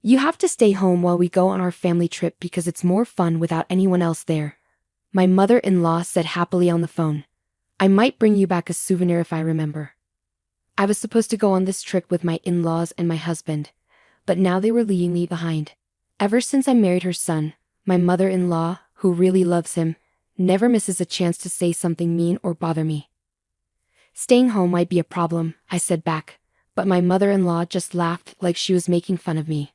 You have to stay home while we go on our family trip because it's more fun without anyone else there. My mother-in-law said happily on the phone. I might bring you back a souvenir if I remember. I was supposed to go on this trip with my in-laws and my husband, but now they were leaving me behind. Ever since I married her son, my mother-in-law, who really loves him, never misses a chance to say something mean or bother me. Staying home might be a problem, I said back, but my mother-in-law just laughed like she was making fun of me.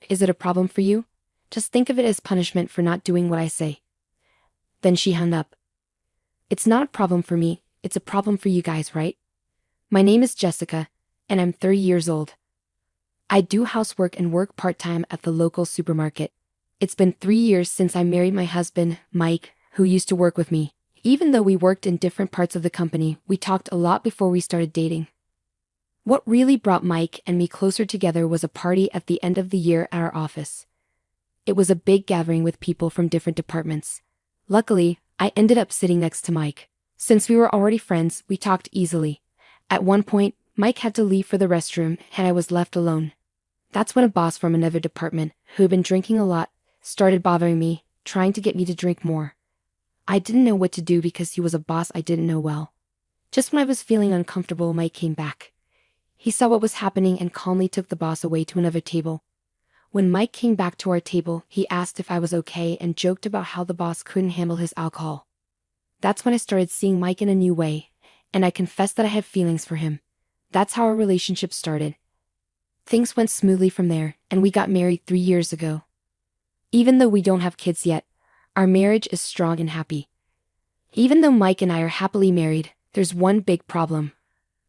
Is it a problem for you? Just think of it as punishment for not doing what I say. Then she hung up. It's not a problem for me, it's a problem for you guys, right? My name is Jessica, and I'm 30 years old. I do housework and work part-time at the local supermarket. It's been 3 years since I married my husband, Mike, who used to work with me. Even though we worked in different parts of the company, we talked a lot before we started dating. What really brought Mike and me closer together was a party at the end of the year at our office. It was a big gathering with people from different departments. Luckily, I ended up sitting next to Mike. Since we were already friends, we talked easily. At one point, Mike had to leave for the restroom and I was left alone. That's when a boss from another department, who had been drinking a lot, started bothering me, trying to get me to drink more. I didn't know what to do because he was a boss I didn't know well. Just when I was feeling uncomfortable, Mike came back. He saw what was happening and calmly took the boss away to another table. When Mike came back to our table, he asked if I was okay and joked about how the boss couldn't handle his alcohol. That's when I started seeing Mike in a new way, and I confessed that I had feelings for him. That's how our relationship started. Things went smoothly from there, and we got married 3 years ago. Even though we don't have kids yet, our marriage is strong and happy. Even though Mike and I are happily married, there's one big problem.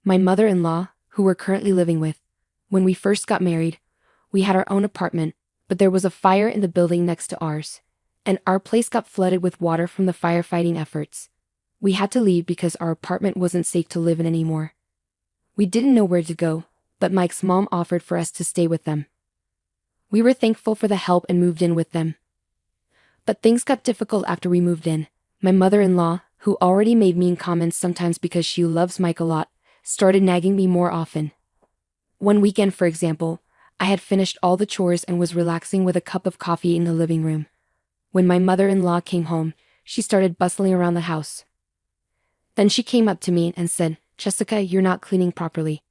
My mother-in-law, who we're currently living with, when we first got married, we had our own apartment, but there was a fire in the building next to ours, and our place got flooded with water from the firefighting efforts. We had to leave because our apartment wasn't safe to live in anymore. We didn't know where to go, but Mike's mom offered for us to stay with them. We were thankful for the help and moved in with them. But things got difficult after we moved in. My mother-in-law, who already made mean comments sometimes because she loves Mike a lot, started nagging me more often. One weekend, for example, I had finished all the chores and was relaxing with a cup of coffee in the living room. When my mother-in-law came home, she started bustling around the house. Then she came up to me and said, "Jessica, you're not cleaning properly.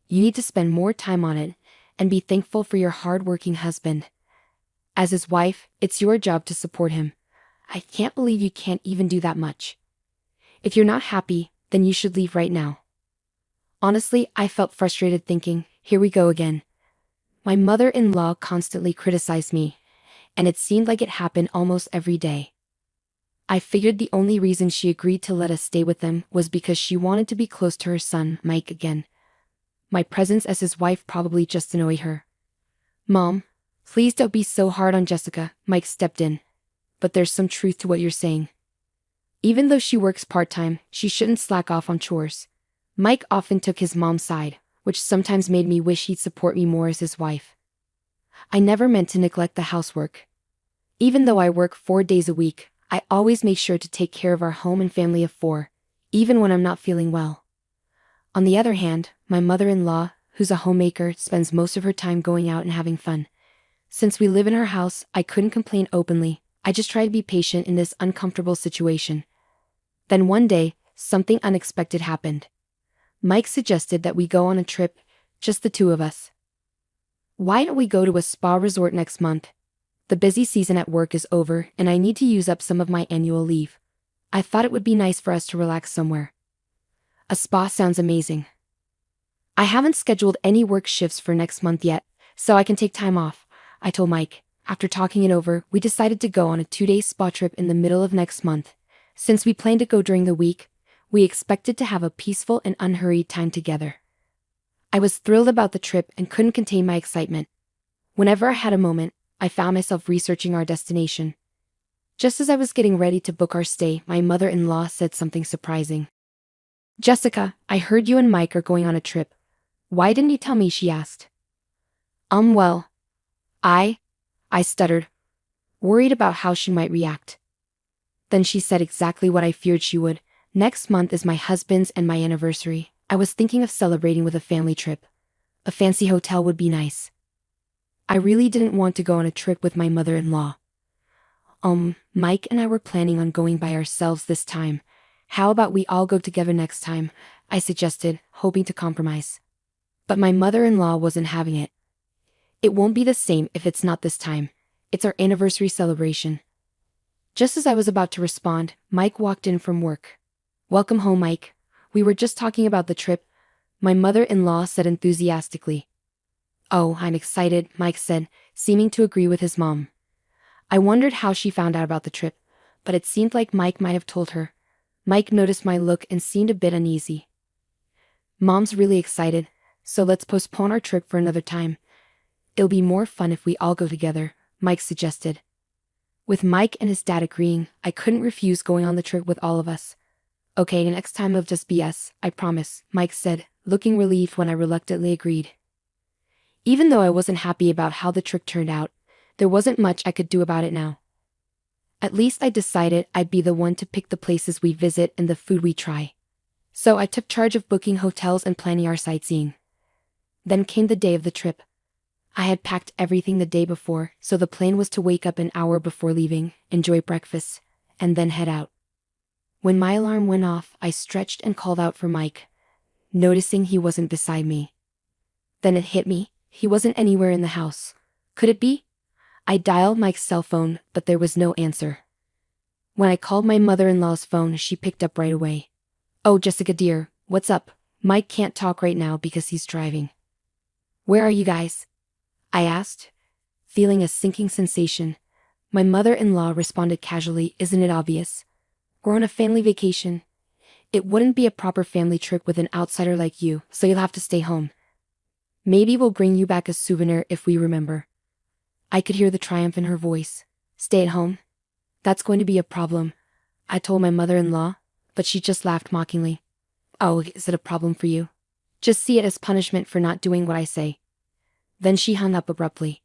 You need to spend more time on it, and be thankful for your hard-working husband. As his wife, it's your job to support him. I can't believe you can't even do that much. If you're not happy, then you should leave right now." Honestly, I felt frustrated thinking, here we go again. My mother-in-law constantly criticized me, and it seemed like it happened almost every day. I figured the only reason she agreed to let us stay with them was because she wanted to be close to her son, Mike, again. My presence as his wife probably just annoyed her. "Mom, please don't be so hard on Jessica," Mike stepped in. "But there's some truth to what you're saying. Even though she works part-time, she shouldn't slack off on chores." Mike often took his mom's side, which sometimes made me wish he'd support me more as his wife. I never meant to neglect the housework. Even though I work 4 days a week, I always make sure to take care of our home and family of 4, even when I'm not feeling well. On the other hand, my mother-in-law, who's a homemaker, spends most of her time going out and having fun. Since we live in her house, I couldn't complain openly. I just try to be patient in this uncomfortable situation. Then one day, something unexpected happened. Mike suggested that we go on a trip, just the two of us. "Why don't we go to a spa resort next month? The busy season at work is over and I need to use up some of my annual leave. I thought it would be nice for us to relax somewhere." A spa sounds amazing. "I haven't scheduled any work shifts for next month yet, so I can take time off," I told Mike. After talking it over, we decided to go on a 2-day spa trip in the middle of next month. Since we planned to go during the week, we expected to have a peaceful and unhurried time together. I was thrilled about the trip and couldn't contain my excitement. Whenever I had a moment, I found myself researching our destination. Just as I was getting ready to book our stay, my mother-in-law said something surprising. "Jessica, I heard you and Mike are going on a trip. Why didn't you tell me?" she asked. Well, I stuttered, worried about how she might react. Then she said exactly what I feared she would. "Next month is my husband's and my anniversary. I was thinking of celebrating with a family trip. A fancy hotel would be nice." I really didn't want to go on a trip with my mother-in-law. Mike and I were planning on going by ourselves this time. How about we all go together next time? I suggested, hoping to compromise. But my mother-in-law wasn't having it. It won't be the same if it's not this time. It's our anniversary celebration. Just as I was about to respond, Mike walked in from work. Welcome home, Mike. We were just talking about the trip, my mother-in-law said enthusiastically. Oh, I'm excited, Mike said, seeming to agree with his mom. I wondered how she found out about the trip, but it seemed like Mike might have told her. Mike noticed my look and seemed a bit uneasy. Mom's really excited, so let's postpone our trip for another time. It'll be more fun if we all go together, Mike suggested. With Mike and his dad agreeing, I couldn't refuse going on the trip with all of us. Okay, next time it'll just be us, I promise, Mike said, looking relieved when I reluctantly agreed. Even though I wasn't happy about how the trip turned out, there wasn't much I could do about it now. At least I decided I'd be the one to pick the places we visit and the food we try. So I took charge of booking hotels and planning our sightseeing. Then came the day of the trip. I had packed everything the day before, so the plan was to wake up an hour before leaving, enjoy breakfast, and then head out. When my alarm went off, I stretched and called out for Mike, noticing he wasn't beside me. Then it hit me, he wasn't anywhere in the house. Could it be? I dialed Mike's cell phone, but there was no answer. When I called my mother-in-law's phone, she picked up right away. Oh, Jessica dear, what's up? Mike can't talk right now because he's driving. Where are you guys? I asked, feeling a sinking sensation. My mother-in-law responded casually, isn't it obvious? We're on a family vacation. It wouldn't be a proper family trip with an outsider like you, so you'll have to stay home. Maybe we'll bring you back a souvenir if we remember. I could hear the triumph in her voice. Stay at home? That's going to be a problem, I told my mother-in-law, but she just laughed mockingly. Oh, is it a problem for you? Just see it as punishment for not doing what I say. Then she hung up abruptly.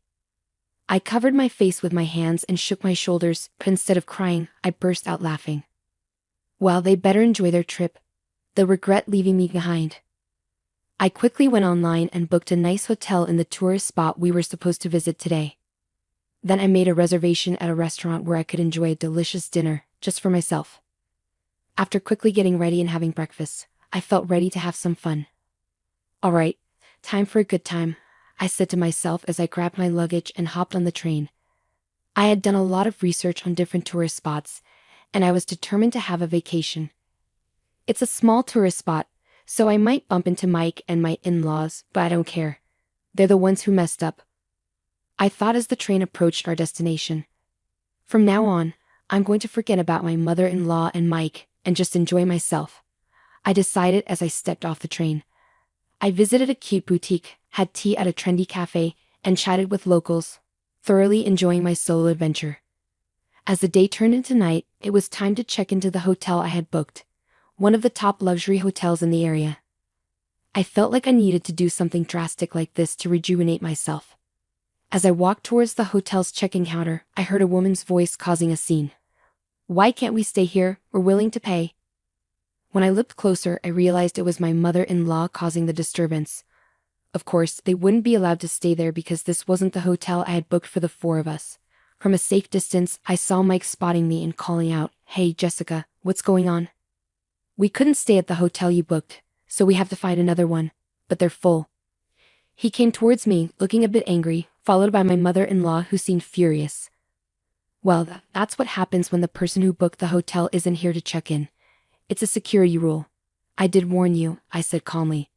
I covered my face with my hands and shook my shoulders, but instead of crying, I burst out laughing. Well, they better enjoy their trip. They'll regret leaving me behind. I quickly went online and booked a nice hotel in the tourist spot we were supposed to visit today. Then I made a reservation at a restaurant where I could enjoy a delicious dinner, just for myself. After quickly getting ready and having breakfast, I felt ready to have some fun. All right, time for a good time, I said to myself as I grabbed my luggage and hopped on the train. I had done a lot of research on different tourist spots, and I was determined to have a vacation. It's a small tourist spot, so I might bump into Mike and my in-laws, but I don't care. They're the ones who messed up. I thought as the train approached our destination. From now on, I'm going to forget about my mother-in-law and Mike, and just enjoy myself, I decided as I stepped off the train. I visited a cute boutique, had tea at a trendy cafe, and chatted with locals, thoroughly enjoying my solo adventure. As the day turned into night, it was time to check into the hotel I had booked, one of the top luxury hotels in the area. I felt like I needed to do something drastic like this to rejuvenate myself. As I walked towards the hotel's check-in counter, I heard a woman's voice causing a scene. Why can't we stay here? We're willing to pay. When I looked closer, I realized it was my mother-in-law causing the disturbance. Of course, they wouldn't be allowed to stay there because this wasn't the hotel I had booked for the four of us. From a safe distance, I saw Mike spotting me and calling out, Hey Jessica, what's going on? We couldn't stay at the hotel you booked, so we have to find another one, but they're full. He came towards me, looking a bit angry, followed by my mother-in-law who seemed furious. Well, that's what happens when the person who booked the hotel isn't here to check in. It's a security rule. I did warn you, I said calmly.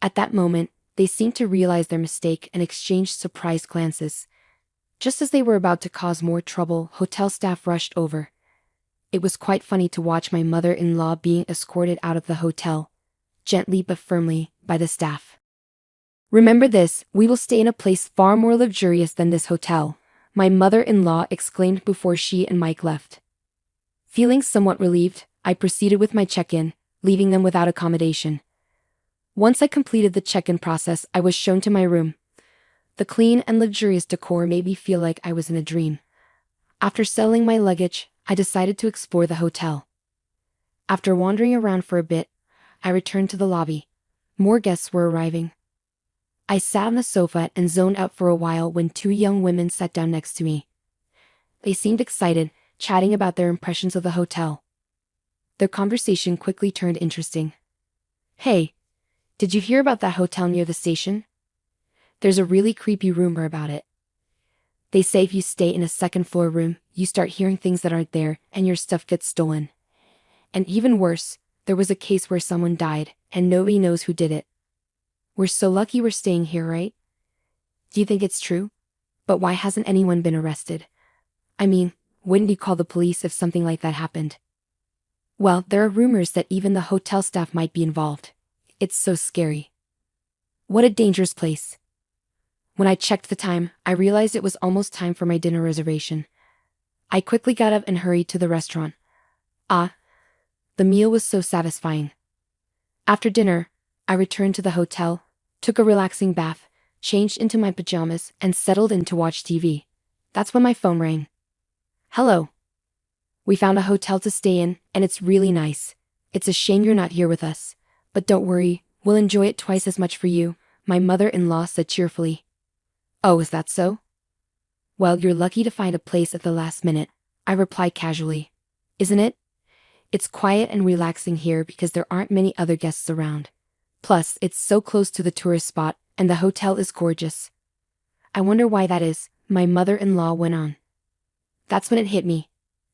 At that moment, they seemed to realize their mistake and exchanged surprised glances. Just as they were about to cause more trouble, hotel staff rushed over. It was quite funny to watch my mother-in-law being escorted out of the hotel, gently but firmly, by the staff. Remember this, we will stay in a place far more luxurious than this hotel, my mother-in-law exclaimed before she and Mike left. Feeling somewhat relieved, I proceeded with my check-in, leaving them without accommodation. Once I completed the check-in process, I was shown to my room. The clean and luxurious decor made me feel like I was in a dream. After settling my luggage, I decided to explore the hotel. After wandering around for a bit, I returned to the lobby. More guests were arriving. I sat on the sofa and zoned out for a while when two young women sat down next to me. They seemed excited, chatting about their impressions of the hotel. Their conversation quickly turned interesting. "Hey, did you hear about that hotel near the station? There's a really creepy rumor about it. They say if you stay in a second-floor room, you start hearing things that aren't there, and your stuff gets stolen. And even worse, there was a case where someone died, and nobody knows who did it. We're so lucky we're staying here, right? Do you think it's true? But why hasn't anyone been arrested? I mean, wouldn't you call the police if something like that happened? Well, there are rumors that even the hotel staff might be involved. It's so scary. What a dangerous place." When I checked the time, I realized it was almost time for my dinner reservation. I quickly got up and hurried to the restaurant. The meal was so satisfying. After dinner, I returned to the hotel, took a relaxing bath, changed into my pajamas, and settled in to watch TV. That's when my phone rang. "Hello. We found a hotel to stay in, and it's really nice. It's a shame you're not here with us. But don't worry, we'll enjoy it twice as much for you," my mother-in-law said cheerfully. "Oh, is that so? Well, you're lucky to find a place at the last minute," I replied casually. "Isn't it? It's quiet and relaxing here because there aren't many other guests around. Plus, it's so close to the tourist spot, and the hotel is gorgeous." "I wonder why that is," my mother-in-law went on. That's when it hit me.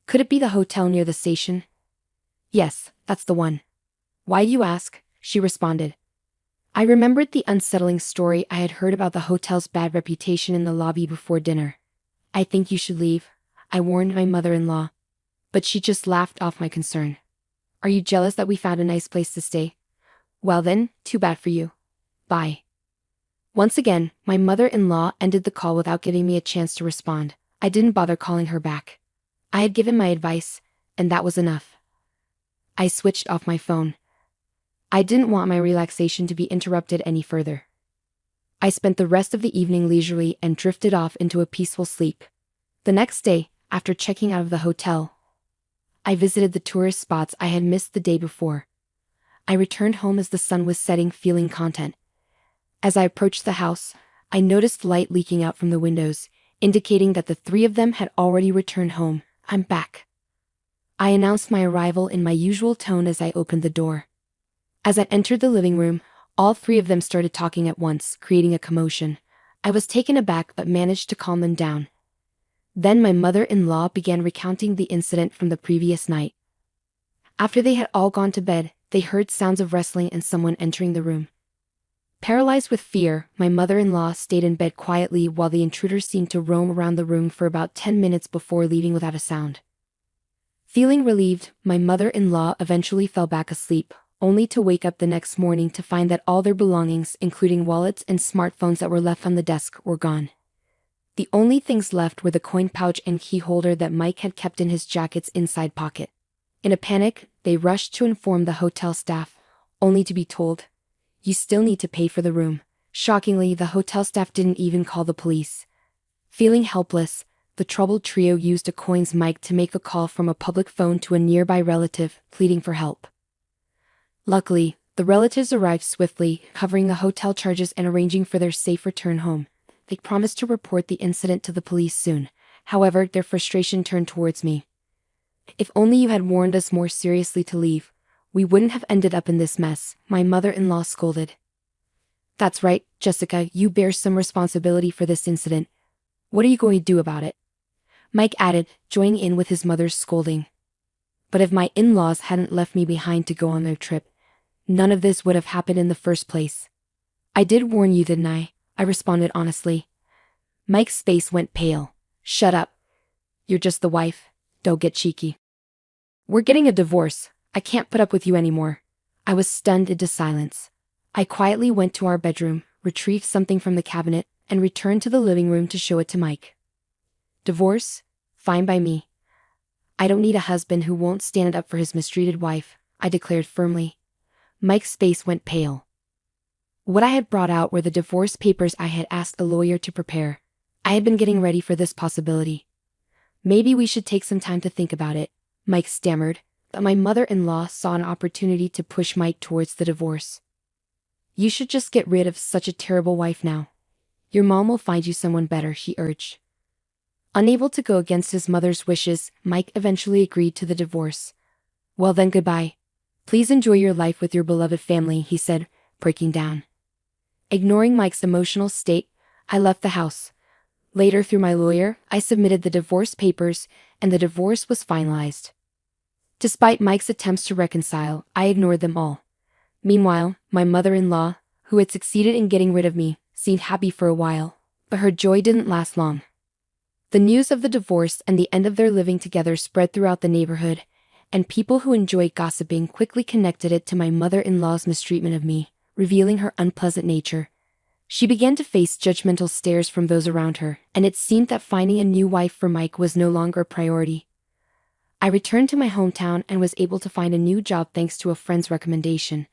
Could it be the hotel near the station? "Yes, that's the one." "Why do you ask?" she responded. I remembered the unsettling story I had heard about the hotel's bad reputation in the lobby before dinner. "I think you should leave," I warned my mother-in-law. But she just laughed off my concern. "Are you jealous that we found a nice place to stay? Well then, too bad for you. Bye." Once again, my mother-in-law ended the call without giving me a chance to respond. I didn't bother calling her back. I had given my advice, and that was enough. I switched off my phone. I didn't want my relaxation to be interrupted any further. I spent the rest of the evening leisurely and drifted off into a peaceful sleep. The next day, after checking out of the hotel, I visited the tourist spots I had missed the day before. I returned home as the sun was setting, feeling content. As I approached the house, I noticed light leaking out from the windows, indicating that the three of them had already returned home. "I'm back." I announced my arrival in my usual tone as I opened the door. As I entered the living room, all three of them started talking at once, creating a commotion. I was taken aback but managed to calm them down. Then my mother-in-law began recounting the incident from the previous night. After they had all gone to bed, they heard sounds of wrestling and someone entering the room. Paralyzed with fear, my mother-in-law stayed in bed quietly while the intruder seemed to roam around the room for about 10 minutes before leaving without a sound. Feeling relieved, my mother-in-law eventually fell back asleep, only to wake up the next morning to find that all their belongings, including wallets and smartphones that were left on the desk, were gone. The only things left were the coin pouch and key holder that Mike had kept in his jacket's inside pocket. In a panic, they rushed to inform the hotel staff, only to be told, "You still need to pay for the room." Shockingly, the hotel staff didn't even call the police. Feeling helpless, the troubled trio used a coins mic to make a call from a public phone to a nearby relative, pleading for help. Luckily, the relatives arrived swiftly, covering the hotel charges and arranging for their safe return home. They promised to report the incident to the police soon. However, their frustration turned towards me. "If only you had warned us more seriously to leave, we wouldn't have ended up in this mess," my mother-in-law scolded. "That's right, Jessica, you bear some responsibility for this incident. What are you going to do about it?" Mike added, joining in with his mother's scolding. But if my in-laws hadn't left me behind to go on their trip, none of this would have happened in the first place. "I did warn you, didn't I?" I responded honestly. Mike's face went pale. "Shut up. You're just the wife. Don't get cheeky. We're getting a divorce. I can't put up with you anymore." I was stunned into silence. I quietly went to our bedroom, retrieved something from the cabinet, and returned to the living room to show it to Mike. "Divorce? Fine by me. I don't need a husband who won't stand up for his mistreated wife," I declared firmly. Mike's face went pale. What I had brought out were the divorce papers I had asked a lawyer to prepare. I had been getting ready for this possibility. "Maybe we should take some time to think about it," Mike stammered, but my mother-in-law saw an opportunity to push Mike towards the divorce. You should just get rid of such a terrible wife now. Your mom will find you someone better, he urged. Unable to go against his mother's wishes, Mike eventually agreed to the divorce. Well then, goodbye. Please enjoy your life with your beloved family, he said, breaking down. Ignoring Mike's emotional state, I left the house. Later, through my lawyer, I submitted the divorce papers, and the divorce was finalized. Despite Mike's attempts to reconcile, I ignored them all. Meanwhile, my mother-in-law, who had succeeded in getting rid of me, seemed happy for a while, but her joy didn't last long. The news of the divorce and the end of their living together spread throughout the neighborhood, and people who enjoyed gossiping quickly connected it to my mother-in-law's mistreatment of me, revealing her unpleasant nature. She began to face judgmental stares from those around her, and it seemed that finding a new wife for Mike was no longer a priority. I returned to my hometown and was able to find a new job thanks to a friend's recommendation.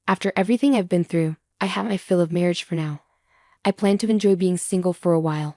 After everything I've been through, I have my fill of marriage for now. I plan to enjoy being single for a while.